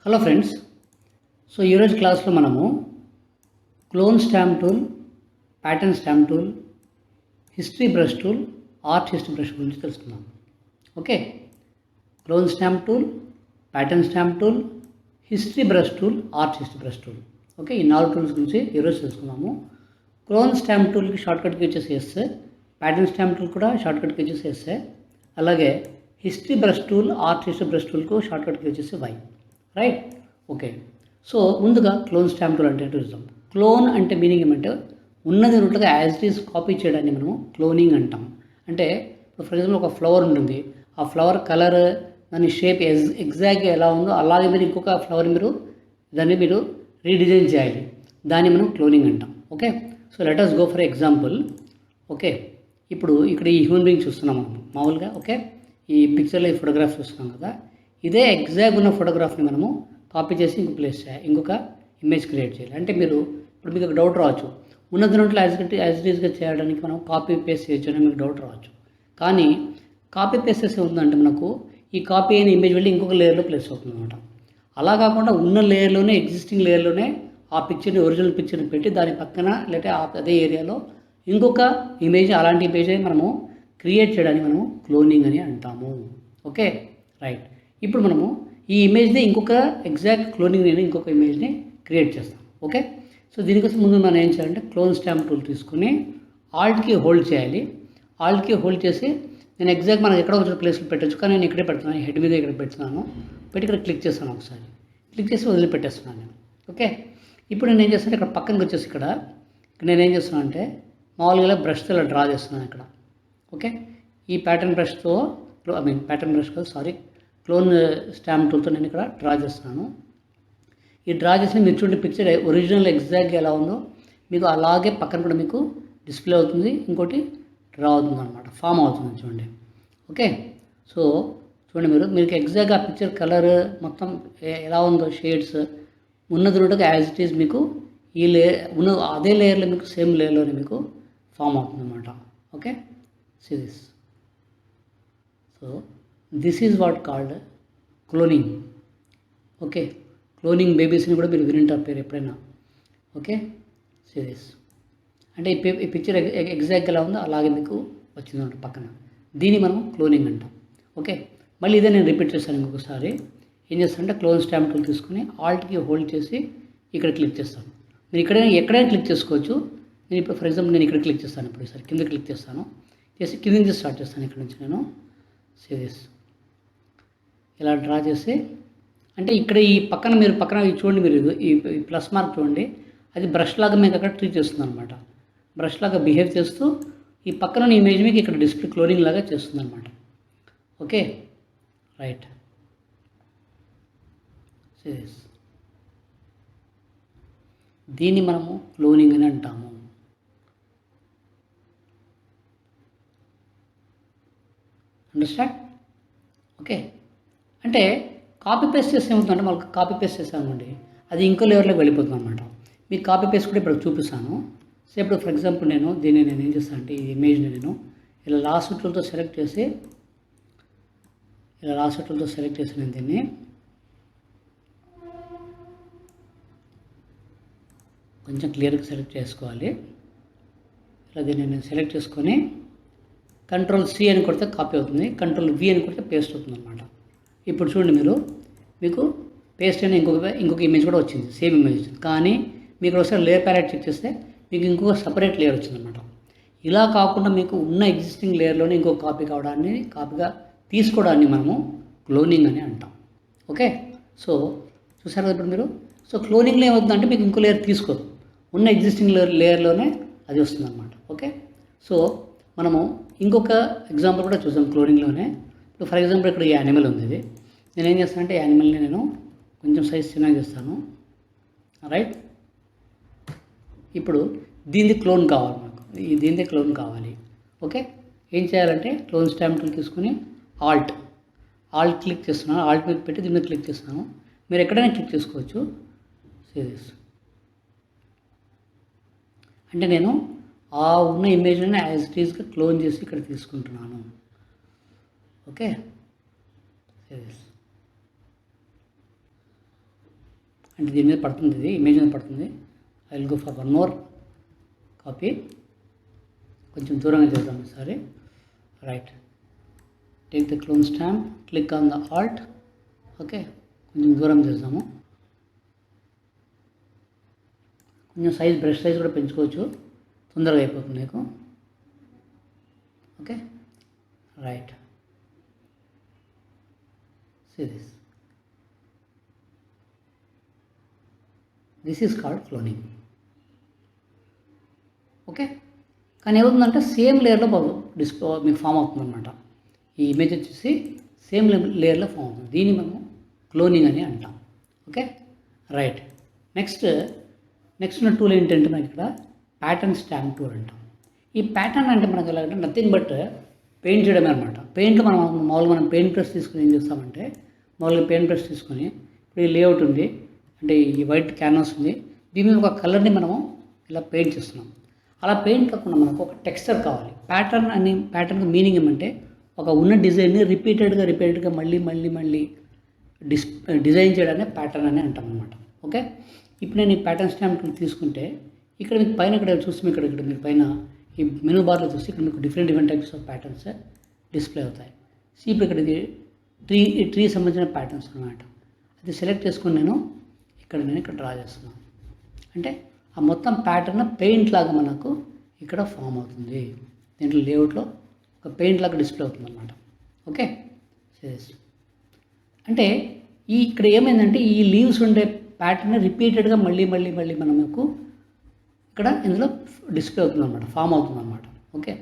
Hello friends. So ఈరోజు క్లాస్లో మనము clone stamp tool, pattern stamp tool, history brush tool, art history brush గురించి తెలుసుకుందాం. Okay, clone stamp tool, pattern stamp tool, history brush tool, art history brush tool. Okay, ఈ 4 tools గురించి ఈరోజు తెలుసుకుందాము. Clone stamp టూల్కి షార్ట్కట్కి వచ్చేసి ఎస్సే, ప్యాటర్న్ స్టాంప్ టూల్ కూడా షార్ట్కట్కి వచ్చేసి S, అలాగే history brush tool, art history brush టూల్కు షార్ట్కట్కి వచ్చేసి వై. రైట్. ఓకే, సో ముందుగా క్లోన్ స్టాంప్ టూల్ అంటే చూద్దాం. క్లోన్ అంటే మీనింగ్ ఏమంటే ఉన్నది ఉన్నట్టుగా యాజ్ ఇట్ ఈస్ కాపీ చేయడాన్ని మనము క్లోనింగ్ అంటాం. అంటే ఇప్పుడు ఫర్ ఎగ్జాంపుల్ ఒక ఫ్లవర్ ఉంటుంది, ఆ ఫ్లవర్ కలర్ దాని షేప్ ఎగ్జాక్ట్గా ఎలా ఉందో అలాగే మీరు ఇంకొక ఫ్లవర్ దాన్ని మీరు రీడిజైన్ చేయాలి, దాన్ని మనం క్లోనింగ్ అంటాం. Okay, so let us go for example. Okay, ఇప్పుడు ఇక్కడ ఈ హ్యూమన్ బీయింగ్ చూస్తున్నాం మనం మామూలుగా. ఓకే, ఈ పిక్చర్లో ఈ ఫోటోగ్రాఫ్ చూస్తున్నాం కదా, ఇదే ఎగ్జాక్ట్ ఉన్న ఫోటోగ్రాఫ్ని మనము కాపీ చేసి ఇంకో ప్లేస్ చేయాలి, ఇంకొక ఇమేజ్ క్రియేట్ చేయాలి. అంటే ఇప్పుడు మీకు ఒక డౌట్ రావచ్చు, ఉన్నది నోట్లో యాజ్ ఇట్ ఈస్గా చేయడానికి మనం కాపీ పేస్ట్ చేయొచ్చు అని మీకు డౌట్ రావచ్చు. కానీ కాపీ పేస్ట్ చేసే ఉందంటే మనకు ఈ కాపీ అయిన ఇమేజ్ వెళ్ళి ఇంకొక లేయర్లో ప్లేస్ అవుతుంది అనమాట. అలా కాకుండా ఉన్న లేయర్లోనే, ఎగ్జిస్టింగ్ లేయర్లోనే ఆ పిక్చర్ని, ఒరిజినల్ పిక్చర్ని పెట్టి దాని పక్కన లేదా అదే ఏరియాలో ఇంకొక ఇమేజ్, అలాంటి ఇమేజ్ మనము క్రియేట్ చేయడానికి మనము క్లోనింగ్ అని అంటాము. Okay, right. ఇప్పుడు మనము ఈ ఇమేజ్ని ఇంకొక ఎగ్జాక్ట్ క్లోనింగ్ నేను ఇంకొక ఇమేజ్ని క్రియేట్ చేస్తాను. ఓకే, సో దీనికోసం ముందు మనం ఏం చేయాలంటే క్లోన్ స్టాంప్ టూల్ తీసుకుని ఆల్ట్కి హోల్డ్ చేయాలి. ఆల్ట్కి హోల్డ్ చేసి నేను ఎగ్జాక్ట్ మనం ఎక్కడో ఒక ప్లేస్లో పెట్టచ్చు, కానీ నేను ఇక్కడే పెడుతున్నాను, హెడ్ మీద ఇక్కడ పెడుతున్నాను. పెట్టి ఇక్కడ క్లిక్ చేస్తాను, ఒకసారి క్లిక్ చేసి వదిలిపెట్టేస్తున్నాను నేను. ఓకే, ఇప్పుడు నేను ఏం చేస్తాను, ఇక్కడ పక్కనకి వచ్చేసి ఇక్కడ నేను ఏం చేస్తున్నాను అంటే మామూలుగా బ్రష్తో ఇలా డ్రా చేస్తున్నాను ఇక్కడ. ఓకే, ఈ ప్యాటర్న్ బ్రష్తో ప్యాటర్న్ బ్రష్ కాదు, సారీ, క్లోన్ స్టాంప్ టూల్తో నేను ఇక్కడ డ్రా చేస్తున్నాను. ఈ డ్రా చేసిన మీరు చూడండి, పిక్చర్ ఒరిజినల్ ఎగ్జాక్ట్గా ఎలా ఉందో మీకు అలాగే పక్కన కూడా మీకు డిస్ప్లే అవుతుంది, ఇంకోటి డ్రా అవుతుంది అనమాట, ఫామ్ అవుతుంది చూడండి. ఓకే, సో చూడండి, మీకు ఎగ్జాక్ట్గా ఆ పిక్చర్ కలర్ మొత్తం ఎలా ఉందో, షేడ్స్ ఉన్నది ఉన్నట్టుగా యాజ్ ఇట్ ఈజ్ మీకు ఈ ఉన్న అదే లేయర్లో మీకు సేమ్ లేయర్లోనే మీకు ఫామ్ అవుతుంది అనమాట. Okay, see this. So this is what called cloning. Okay, cloning బేబీస్ని కూడా మీరు వినింటారు పేరు ఎప్పుడైనా. ఓకే, సిరీస్ అంటే ఈ పిక్చర్ ఎగ్జాక్ట్గా ఎలా ఉందో అలాగే మీకు వచ్చిందన్నమాట పక్కన, దీన్ని మనం క్లోనింగ్ అంటాం. ఓకే, మళ్ళీ ఇదే నేను రిపీట్ చేస్తాను ఇంకొకసారి. ఏం చేస్తానంటే క్లోన్ స్టాంప్ టూల్ తీసుకుని ఆల్ట్కి హోల్డ్ చేసి ఇక్కడ క్లిక్ చేస్తాను. నేను ఎక్కడైనా క్లిక్ చేసుకోవచ్చు. నేను ఇప్పుడు ఫర్ ఎగ్జాంపుల్ నేను ఇక్కడ క్లిక్ చేస్తాను, ఇప్పుడు ఈసారి కింద క్లిక్ చేస్తాను, చేసి కింద నుంచి స్టార్ట్ చేస్తాను. ఇక్కడ నుంచి నేను సిరీస్ ఇలా డ్రా చేసి, అంటే ఇక్కడ ఈ పక్కన మీరు చూడండి, మీరు ఈ ప్లస్ మార్క్ చూడండి, అది బ్రష్ లాగా మీకు అక్కడ ట్రీట్ చేస్తుంది అనమాట. బ్రష్ లాగా బిహేవ్ చేస్తూ ఈ పక్కన ఇమేజ్ మీకు ఇక్కడ డిస్ప్లే క్లోనింగ్ లాగా చేస్తుంది అనమాట. Okay, right. సిరీస్ దీన్ని మనము క్లోనింగ్ అని అంటాము. అండర్స్టాండ్? ఓకే, అంటే కాపీ పేస్ట్ చేస్తే ఏమవుతుందంటే మనకు కాపీ పేస్ట్ చేసామండి, అది ఇంకో లెవెల్లోకి వెళ్ళిపోతుంది అనమాట. మీకు కాపీ పేస్ట్ కూడా ఇప్పుడు చూపిస్తాను. సో ఇప్పుడు ఫర్ ఎగ్జాంపుల్ నేను ఏం చేస్తాను అంటే ఈ ఇమేజ్ని నేను ఇలా లాస్ట్ టూల్తో సెలెక్ట్ చేసి నేను దీన్ని కొంచెం క్లియర్గా సెలెక్ట్ చేసుకోవాలి. ఇలా దీన్ని నేను సెలెక్ట్ చేసుకొని Ctrl+C అని కొడితే కాపీ అవుతుంది, Ctrl+V అని కొడితే పేస్ట్ అవుతుంది అనమాట. ఇప్పుడు చూడండి, మీకు పేస్ట్ అయిన ఇంకొక ఇమేజ్ కూడా వచ్చింది, సేమ్ ఇమేజ్ వచ్చింది. కానీ మీకు ఒకసారి లేయర్ ప్యాలెట్ చెక్ చేస్తే మీకు ఇంకొక సపరేట్ లేయర్ వచ్చిందనమాట. ఇలా కాకుండా మీకు ఉన్న ఎగ్జిస్టింగ్ లేయర్లోనే ఇంకొక కాపీగా తీసుకోవడాన్ని మనము క్లోనింగ్ అని అంటాం. ఓకే, సో చూసారు కదా ఇప్పుడు మీరు. సో క్లోనింగ్లో ఏమవుతుందంటే మీకు ఇంకో లేయర్ తీసుకోదు, ఉన్న ఎగ్జిస్టింగ్ లేయర్లోనే అది వస్తుందన్నమాట. ఓకే, సో మనము ఇంకొక ఎగ్జాంపుల్ కూడా చూసాం క్లోనింగ్లోనే. ఇప్పుడు ఫర్ ఎగ్జాంపుల్ ఇక్కడ ఈ యానిమల్ ఉంది, ఇది నేనేం చేస్తానంటే యానిమల్ని నేను కొంచెం సైజ్ చిన్నగా చేస్తాను. రైట్, ఇప్పుడు దీనిది క్లోన్ కావాలి మనకు, దీనిదే క్లోన్ కావాలి. ఓకే, ఏం చేయాలంటే క్లోన్ స్టాంప్ టూల్ తీసుకుని ఆల్ట్ క్లిక్ చేస్తున్నాను, ఆల్ట్ మీద పెట్టి దీని మీద క్లిక్ చేస్తున్నాను. మీరు ఎక్కడైనా క్లిక్ చేసుకోవచ్చు. సిరీస్ అంటే నేను ఆ ఉన్న ఇమేజ్ని యాజ్ ఇట్ ఈస్గా క్లోన్ చేసి ఇక్కడ తీసుకుంటున్నాను. ఓకే, సిరీస్ అంటే దీని మీద పడుతుంది, ఇది ఇమేజ్ మీద పడుతుంది. I will go for one more copy. కొంచెం దూరంగా చేద్దాం ఒకసారి. Right, take the clone stamp, click on the Alt. Okay, కొంచెం దూరం చేద్దాము. కొంచెం సైజ్, బ్రష్ సైజ్ కూడా పెంచుకోవచ్చు, తొందరగా అయిపోతుంది మీకు. Okay, right, see this is called cloning. Okay, కానీ ఏమవుతుందంటే సేమ్ లేయర్లో డిస్ప్లే మీకు ఫామ్ అవుతుంది అనమాట. ఈ ఇమేజ్ వచ్చేసి సేమ్ లేయర్లో ఫామ్ అవుతుంది. దీన్ని మనము క్లోనింగ్ అని అంటాం. Okay, right. నెక్స్ట్ ఉన్న టూల్ ఏంటంటే మనకి ఇక్కడ ప్యాటర్న్ స్టాంప్ టూల్ అంటాం. ఈ ప్యాటర్న్ అంటే మనకు ఎలాగంటే నథింగ్ బట్ పెయింట్ చేయడమే అనమాట. పెయింట్లో మనం పెయింట్ బ్రష్ తీసుకుని ఏం చేస్తామంటే, మామూలుగా పెయింట్ బ్రష్ తీసుకొని ఇప్పుడు ఈ లేఅవుట్ ఉంది, అంటే ఈ వైట్ క్యాన్వాస్ ఉంది, దీని మీద ఒక కలర్ని మనము ఇలా పెయింట్ చేస్తున్నాం. అలా పెయింట్ కాకుండా మనకు ఒక టెక్స్చర్ కావాలి. ప్యాటర్న్కి మీనింగ్ ఏమంటే ఒక ఉన్న డిజైన్ని రిపీటెడ్గా మళ్ళీ డిజైన్ చేయడాన్ని ప్యాటర్న్ అని అంటాం అనమాట. ఓకే, ఇప్పుడు నేను ఈ ప్యాటర్న్ స్టాంప్ తీసుకుంటే ఇక్కడ మీకు పైన ఇక్కడ చూసి ఇక్కడ మీరు పైన ఈ మెనూ బార్లో చూసి ఇక్కడ మీకు different types of patterns display అవుతాయి. సో ఇప్పుడు ఇక్కడ ఇది ట్రీ సంబంధించిన ప్యాటర్న్స్ అనమాట. అది సెలెక్ట్ చేసుకొని నేను ఇక్కడ డ్రా చేస్తున్నాను. అంటే ఆ మొత్తం ప్యాటర్న్ పెయింట్ లాగా మనకు ఇక్కడ ఫామ్ అవుతుంది. దీంట్లో లేఅవుట్లో ఒక పెయింట్ లాగా డిస్ప్లే అవుతుంది అనమాట. ఓకే, అంటే ఇక్కడ ఏమైందంటే ఈ లీవ్స్ ఉండే ప్యాటర్న్ రిపీటెడ్గా మళ్ళీ మనకు ఇక్కడ ఇందులో డిస్ప్లే అవుతుంది అనమాట, ఫామ్ అవుతుంది అనమాట. ఓకే,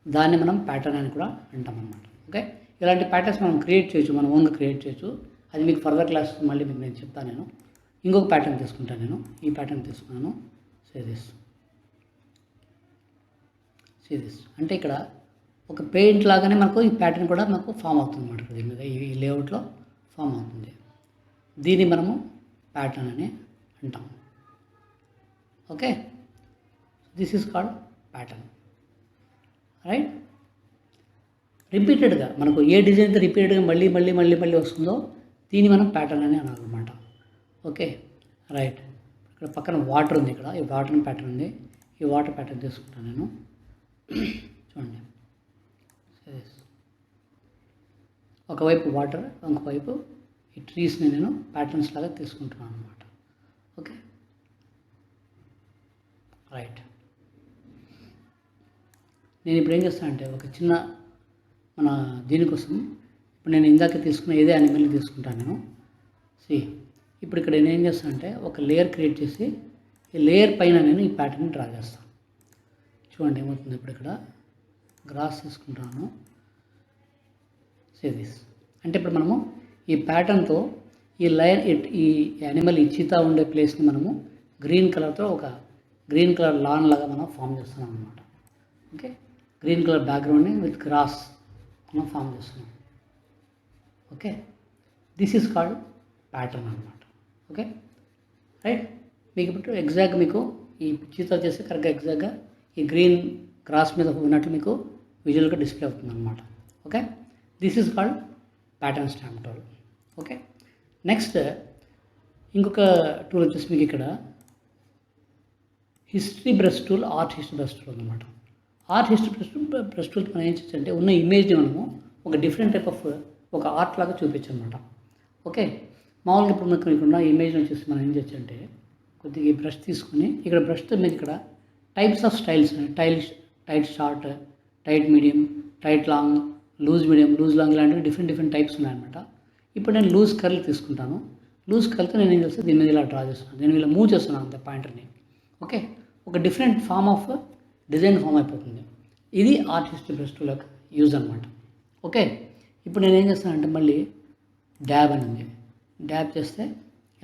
దాన్ని మనం ప్యాటర్న్ అని కూడా అంటాం అనమాట. ఓకే, ఇలాంటి ప్యాటర్న్స్ మనం క్రియేట్ చేయొచ్చు, మనం ఓన్గా క్రియేట్ చేయొచ్చు. అది మీకు ఫర్దర్ క్లాస్ మళ్ళీ మీకు నేను చెప్తాను. నేను ఇంకొక ప్యాటర్న్ తీసుకుంటాను. నేను ఈ ప్యాటర్న్ తీసుకున్నాను. సీ దిస్ అంటే ఇక్కడ ఒక పెయింట్ లాగానే మనకు ఈ ప్యాటర్న్ కూడా మనకు ఫామ్ అవుతుంది అనమాట. దీని మీద ఈ లేఅవుట్లో ఫామ్ అవుతుంది. దీన్ని మనము ప్యాటర్న్ అని అంటాం. Okay, this is called pattern. Right, రిపీటెడ్గా మనకు ఏ డిజైన్తో రిపీటెడ్గా మళ్ళీ వస్తుందో దీన్ని మనం ప్యాటర్న్ అని అనాలన్నమాట. Okay, right. ఇక్కడ పక్కన వాటర్ ఉంది, ఇక్కడ ఈ వాటర్ ప్యాటర్న్ ఉంది. ఈ వాటర్ ప్యాటర్న్ తీసుకుంటాను నేను. చూడండి, ఒకవైపు వాటర్, ఇంకోవైపు ఈ ట్రీస్ని నేను ప్యాటర్న్స్ లాగా తీసుకుంటున్నాను అనమాట. Okay, right. నేను ఇప్పుడు ఏం చేస్తానంటే ఒక చిన్న మన దీనికోసం ఇప్పుడు నేను ఇందాక తీసుకున్న ఏదే యానిమల్ని తీసుకుంటాను నేను. ఇప్పుడు ఇక్కడ నేను ఏం చేస్తానంటే ఒక లేయర్ క్రియేట్ చేసి ఈ లేయర్ పైన నేను ఈ ప్యాటర్న్ డ్రా చేస్తాను. చూడండి ఏమవుతుంది. ఇప్పుడు ఇక్కడ గ్రాస్ తీసుకుంటాను. దిస్ అంటే ఇప్పుడు మనము ఈ ప్యాటర్న్తో ఈ లైన్ ఈ యానిమల్ ఈ చీతా ఉండే ప్లేస్ని మనము గ్రీన్ కలర్తో ఒక గ్రీన్ కలర్ లాన్ లాగా మనం ఫామ్ చేస్తున్నాం అనమాట. ఓకే, గ్రీన్ కలర్ బ్యాక్గ్రౌండ్ని విత్ గ్రాస్ మనం ఫామ్ చేస్తున్నాం. Okay, this is called pattern అనమాట. Okay, right. మీకు ఇప్పుడు ఎగ్జాక్ట్ మీకు ఈ చీతా చేసి కరెక్ట్గా ఎగ్జాక్ట్గా ఈ గ్రీన్ గ్రాస్ మీద ఉన్నట్లు మీకు విజువల్గా డిస్ప్లే అవుతుంది అనమాట. Okay, this is called pattern stamp tool. Okay, next ఇంకొక టూల్ వచ్చేసి మీకు ఇక్కడ history brush tool, art history brush tool అనమాట. ఆర్ట్ హిస్టరీ బ్రష్ టూల్ మనం ఏం చేయాలంటే ఉన్న ఇమేజ్ని మనము ఒక డిఫరెంట్ టైప్ ఆఫ్ ఒక ఆర్ట్ లాగా చూపించనమాట. ఓకే, మామూలుగా ఇప్పుడు మనకు ఇక్కడ ఇమేజ్ వచ్చేసి మనం ఏం చేయొచ్చంటే కొద్దిగా ఈ బ్రష్ తీసుకుని ఇక్కడ బ్రష్తో మీకు ఇక్కడ types of styles, tight short, tight medium, tight long, loose medium, loose long ఇలాంటివి డిఫరెంట్ టైప్స్ ఉన్నాయన్నమాట. ఇప్పుడు నేను లూజ్ కర్ల్ తీసుకుంటాను. లూజ్ కర్ల్తో నేను ఏం చేస్తాను, దీని మీద ఇలా డ్రా చేస్తున్నాను, నేను ఇలా మూవ్ చేస్తున్నాను అంతే పాయింటర్ని. ఓకే, ఒక different form of design form అయిపోతుంది. ఇది ఆర్ట్ హిస్టరీ బ్రష్ టూల్ యొక్క యూజ్ అనమాట. ఓకే, ఇప్పుడు నేను ఏం చేస్తానంటే మళ్ళీ డ్యాబ్ అని ఉంది, డ్యాబ్ చేస్తే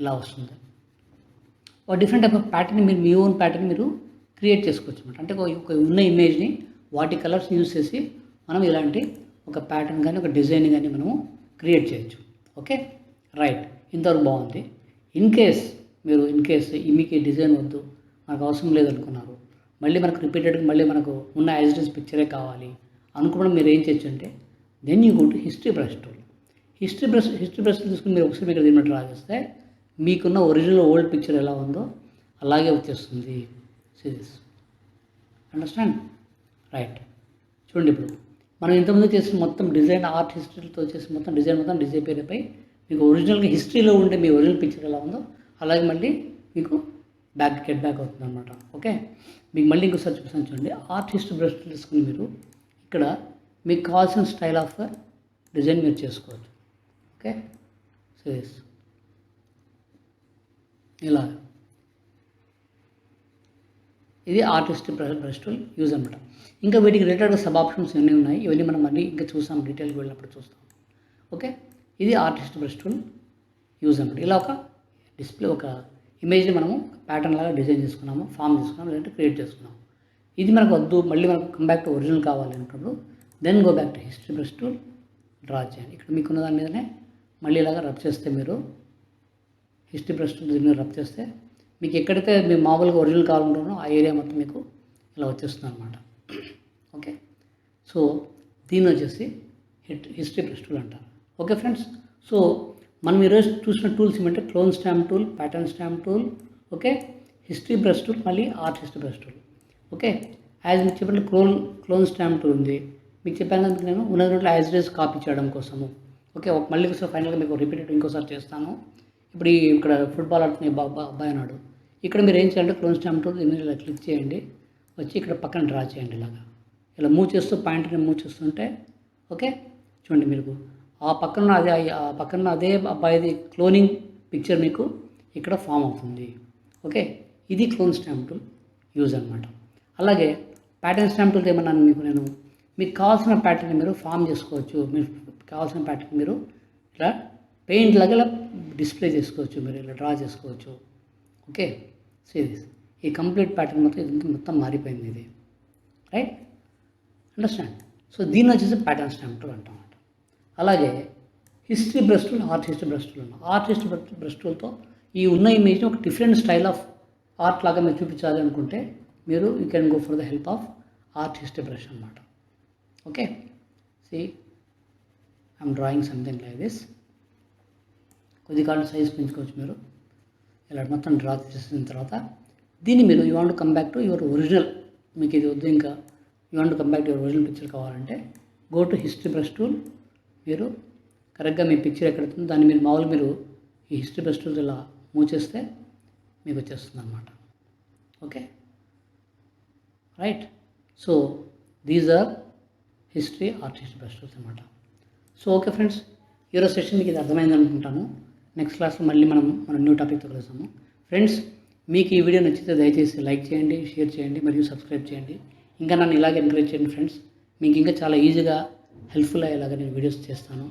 ఇలా వస్తుంది. ఒక డిఫరెంట్ టైప్ ఆఫ్ ప్యాటర్న్ మీరు మీ ఓన్ ప్యాటర్న్ మీరు క్రియేట్ చేసుకోవచ్చు అనమాట. అంటే ఒక ఉన్న ఇమేజ్ని వాటి కలర్స్ యూజ్ చేసి మనం ఇలాంటి ఒక ప్యాటర్న్ కానీ ఒక డిజైన్ కానీ మనము క్రియేట్ చేయొచ్చు. Okay, right. ఇంతవరకు బాగుంది. ఇన్ కేస్ మీకు ఈ డిజైన్ వద్దు, మనకు అవసరం లేదనుకున్నారు, మళ్ళీ మనకు రిపీటెడ్గా మళ్ళీ మనకు ఉన్న యాజ్ ఇట్ ఈజ్ పిక్చరే కావాలి అనుకోవడం మీరు ఏం చేయొచ్చు అంటే then you go to history brush tool. History brush తీసుకుని మీరు ఒకసారి మీకు దీన్ని డ్రా చేస్తే మీకున్న ఒరిజినల్ ఓల్డ్ పిక్చర్ ఎలా ఉందో అలాగే వచ్చేస్తుంది. Series understand right. చూడండి, ఇప్పుడు మనం ఇంతకుముందు చేసిన మొత్తం డిజైన్ ఆర్ట్ హిస్టరీతో చేసిన మొత్తం డిజైన్ డిజైన్ మీకు ఒరిజినల్గా హిస్టరీలో ఉండే మీ ఒరిజినల్ పిక్చర్ ఎలా ఉందో అలాగే మళ్ళీ మీకు గెట్ బ్యాక్ అవుతుంది అనమాట. ఓకే, మీకు మళ్ళీ ఇంకోసారి చూపిస్తాను చూడండి. ఆర్ట్ హిస్టరీ బ్రష్ తీసుకుని మీరు ఇక్కడ మీకు కావాల్సిన స్టైల్ ఆఫ్ డిజైన్ మీరు చేసుకోవచ్చు. ఓకే, సిరీస్ ఇలా ఇది ఆర్టిస్ట్ బ్రష్ టూల్ యూజ్ అనమాట. ఇంకా వీటికి రిలేటెడ్గా సబ్ ఆప్షన్స్ ఎన్ని ఉన్నాయి, ఇవన్నీ మనం మళ్ళీ ఇంకా చూసాం, డీటెయిల్కి వెళ్ళినప్పుడు చూస్తాం. ఓకే, ఇది ఆర్టిస్ట్ బ్రష్ టూల్ యూజ్ అనమాట. ఇలా ఒక డిస్ప్లే ఒక ఇమేజ్ని మనము ప్యాటర్న్ లాగా డిజైన్ చేసుకున్నాము, ఫామ్ చేసుకున్నాము, లేదంటే క్రియేట్ చేసుకున్నాము. ఇది మనకు వద్దు, మళ్ళీ మనకు కమ్ బ్యాక్ టు ఒరిజినల్ కావాలి అనుకున్నప్పుడు then go back to history brush tool, draw చేయండి. ఇక్కడ మీకున్న దాని మీదనే మళ్ళీ ఇలాగా రబ్ చేస్తే మీరు హిస్టరీ బ్రష్ టూల్ దీని మీద రబ్ చేస్తే మీకు ఎక్కడైతే మీరు మామూలుగా ఒరిజినల్ కావాలంటున్నారో ఆ ఏరియా మొత్తం మీకు ఇలా వచ్చేస్తుంది అనమాట. ఓకే, సో దీన్ని వచ్చేసి హిస్టరీ బ్రష్ టూల్ అంటారు. ఓకే ఫ్రెండ్స్, సో మనం ఈరోజు చూసిన టూల్స్ ఏమంటే clone stamp tool, pattern stamp tool, okay, history brush tool, మళ్ళీ art history brush tool. Okay, as మీకు చెప్పిన క్లోన్ స్టాంప్ టూల్ ఉంది. మీకు చెప్పాను కనుక నేను ఉన్నటువంటి యాజ్ డేస్ కాపీ చేయడం కోసము. ఓకే, మళ్ళీ ఒకసారి ఫైనల్గా మీకు రిపీటెడ్ ఇంకోసారి చేస్తాను. ఇప్పుడు ఇక్కడ ఫుట్బాల్ ఆడుతున్న అబ్బాయి అన్నాడు. ఇక్కడ మీరు ఏం చేయాలంటే క్లోన్ స్టాంప్ టూల్ ఇలా క్లిక్ చేయండి, వచ్చి ఇక్కడ పక్కన డ్రా చేయండి. ఇలాగా ఇలా మూవ్ చేస్తూ పాయింట్ని మూవ్ చేస్తుంటే ఓకే చూడండి, మీకు ఆ పక్కన అదే అబ్బాయిది క్లోనింగ్ పిక్చర్ మీకు ఇక్కడ ఫామ్ అవుతుంది. ఓకే, ఇది క్లోన్ స్టాంప్ టూల్ యూజ్ అనమాట. అలాగే ప్యాటర్న్ స్టాంప్ టూల్ ఏమన్నాను మీకు కావాల్సిన ప్యాటర్న్ మీరు ఫామ్ చేసుకోవచ్చు. మీరు కావాల్సిన ప్యాటర్న్ మీరు ఇలా పెయింట్ లాగా ఇలా డిస్ప్లే చేసుకోవచ్చు, మీరు ఇలా డ్రా చేసుకోవచ్చు. ఓకే, సిరీస్ ఈ కంప్లీట్ ప్యాటర్న్ మొత్తం మారిపోయింది ఇది, రైట్, అండర్స్టాండ్. సో దీన్ని వచ్చేసి ప్యాటర్న్ స్టాంప్ టూల్ అంటాం. అలాగే history brush tool, art history brush tool అన్నాం. ఆర్ట్ హిస్టరీ బ్రష్ టూల్తో ఈ ఉన్న ఇమేజ్ని ఒక డిఫరెంట్ స్టైల్ ఆఫ్ ఆర్ట్ లాగా మీరు చూపించాలి అనుకుంటే మీరు you can go for the help of art history brush అనమాట. Okay, see I'm drawing something like this. కొద్దిగా సైజ్ పెంచుకోవచ్చు మీరు. ఇలా మొత్తం డ్రా చేసిన తర్వాత దీన్ని మీరు you want to come back to your original, మీకు ఇది వద్దు ఇంకా you want to come back to your original picture కావాలంటే go to history brush tool. మీరు కరెక్ట్గా మీ పిక్చర్ ఎక్కడుందో దాన్ని మీరు మామూలుగా మీరు ఈ హిస్టరీ బ్రష్ టూల్ ఇలా మూవ్ చేస్తే మీకు వచ్చేస్తుంది అన్నమాట. Okay, right. So these are history art history brush tools అనమాట. సో ఓకే ఫ్రెండ్స్, ఈరోజు సెషన్ మీకు ఇది అర్థమైంది అనుకుంటాను. నెక్స్ట్ క్లాస్లో మళ్ళీ మనం న్యూ టాపిక్తో కలుస్తాము. ఫ్రెండ్స్, మీకు ఈ వీడియో నచ్చితే దయచేసి లైక్ చేయండి, షేర్ చేయండి మరియు సబ్స్క్రైబ్ చేయండి. ఇంకా నన్ను ఇలాగే ఎంకరేజ్ చేయండి ఫ్రెండ్స్. మీకు ఇంకా చాలా ఈజీగా హెల్ప్ఫుల్ అయ్యేలాగా నేను వీడియోస్ చేస్తాను.